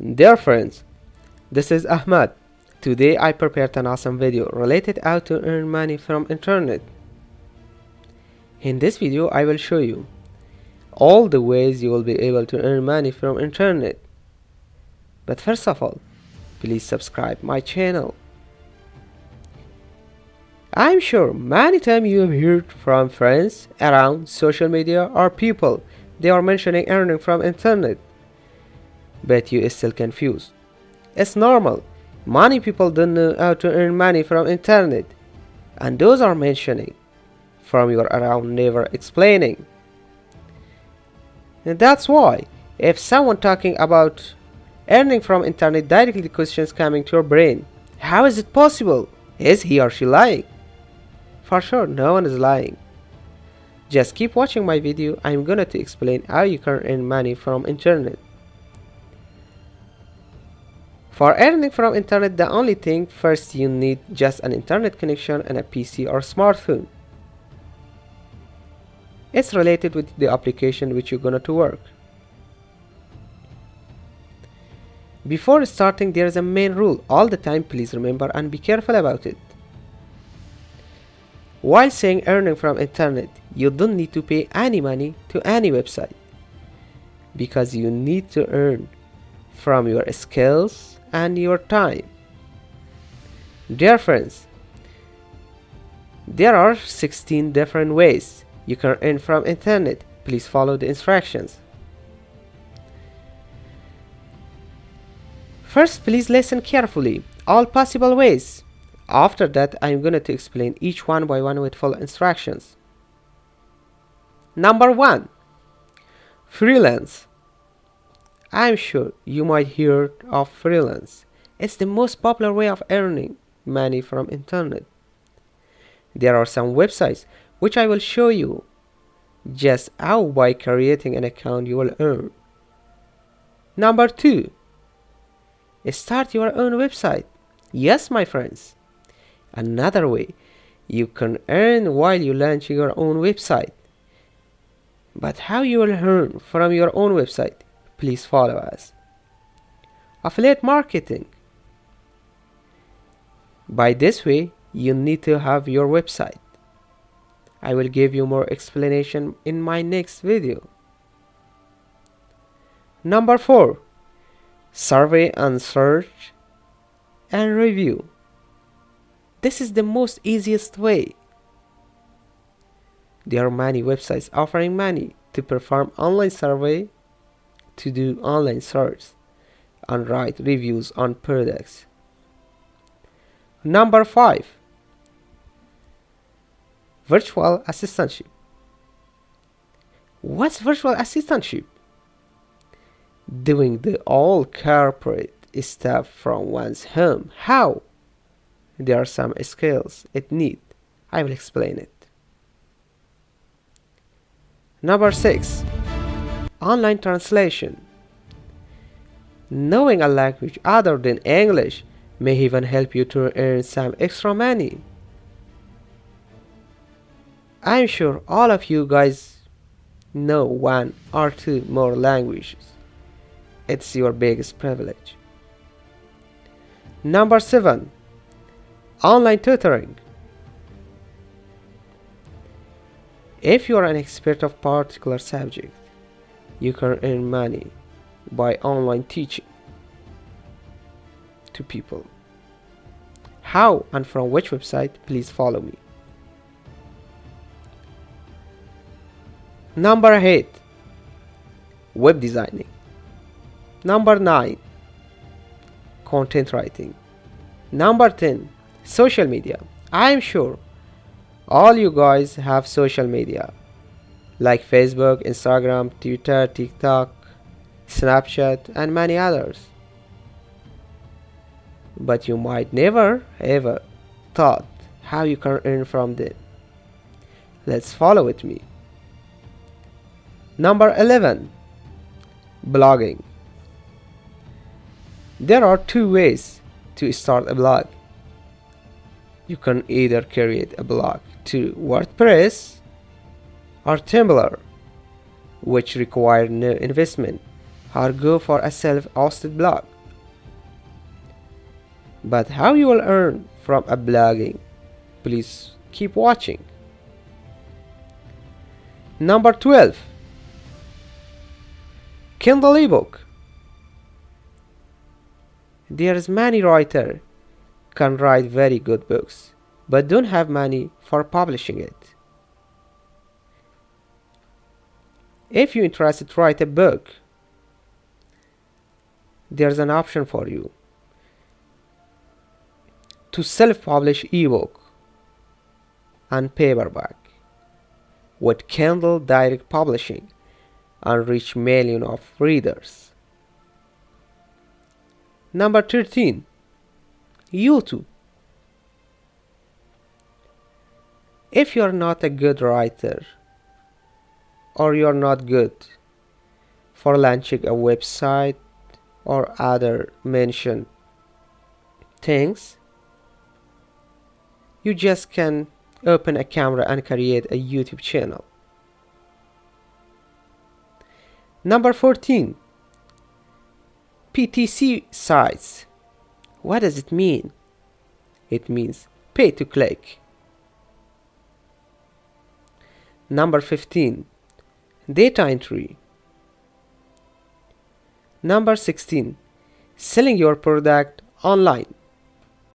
Dear friends, this is Ahmad. Today I prepared an awesome video related how to earn money from internet. In this video I will show you all the ways you will be able to earn money from internet. But first of all, please subscribe my channel. I'm sure many times you have heard from friends around social media or people they are mentioning earning from internet, but you are still confused. It's normal. Many people don't know how to earn money from internet, and those are mentioning from your around never explaining. And that's why if someone talking about earning from internet, directly questions coming to your brain. How is it possible? Is he or she lying? For sure, no one is lying. Just keep watching my video. I'm gonna to explain how you can earn money from internet. For earning from internet, the only thing first you need just an internet connection and a PC or smartphone. It's related with the application which you're gonna to work. Before starting, there is a main rule. All the time, please remember and be careful about it. While saying earning from internet, you don't need to pay any money to any website, because you need to earn from your skills and your time. Dear friends, there are 16 different ways you can earn from internet. Please follow the instructions. First, please listen carefully all possible ways. After that, I'm going to explain each one by one with full instructions. Number 1. Freelance. I'm sure you might hear of freelance. It's the most popular way of earning money from internet. There are some websites which I will show you just how by creating an account you will earn. Number 2. Start your own website. Yes, my friends. Another way you can earn while you launch your own website. But how you will earn from your own website? Please follow us. Affiliate marketing. By this way, you need to have your website. I will give you more explanation in my next video. Number 4. Survey and search and review. This is the most easiest way. There are many websites offering money to perform online survey, to do online search, and write reviews on products. Number 5. Virtual assistantship. What's virtual assistantship? Doing the all corporate stuff from one's home. How? There are some skills it needs. I will explain it. Number 6. Online translation. Knowing a language other than English may even help you to earn some extra money. I'm sure all of you guys know one or two more languages. It's your biggest privilege. Number 7. Online tutoring. If you are an expert of particular subject, you can earn money by online teaching to people. How and from which website? Please follow me. Number 8. Web designing. Number 9. Content writing. Number 10. Social media. I'm sure all you guys have social media like Facebook, Instagram, Twitter, TikTok, Snapchat, and many others. But you might never ever thought how you can earn from them. Let's follow with me. Number 11. Blogging. There are two ways to start a blog. You can either create a blog to WordPress or Tumblr, which require no investment. or go for a self-hosted blog. But how you will earn from a blogging? Please keep watching. Number 12. Kindle ebook. There's many writers can write very good books, but don't have money for publishing it. If you're interested to write a book, there's an option for you to self-publish ebook and paperback with Kindle Direct Publishing and reach millions of readers. Number 13. YouTube. If you're not a good writer or you're not good for launching a website or other mentioned things, you just can open a camera and create a YouTube channel. Number 14. PTC sites. What does it mean? It means pay to click. Number 15. Data entry. Number 16. Selling your product online.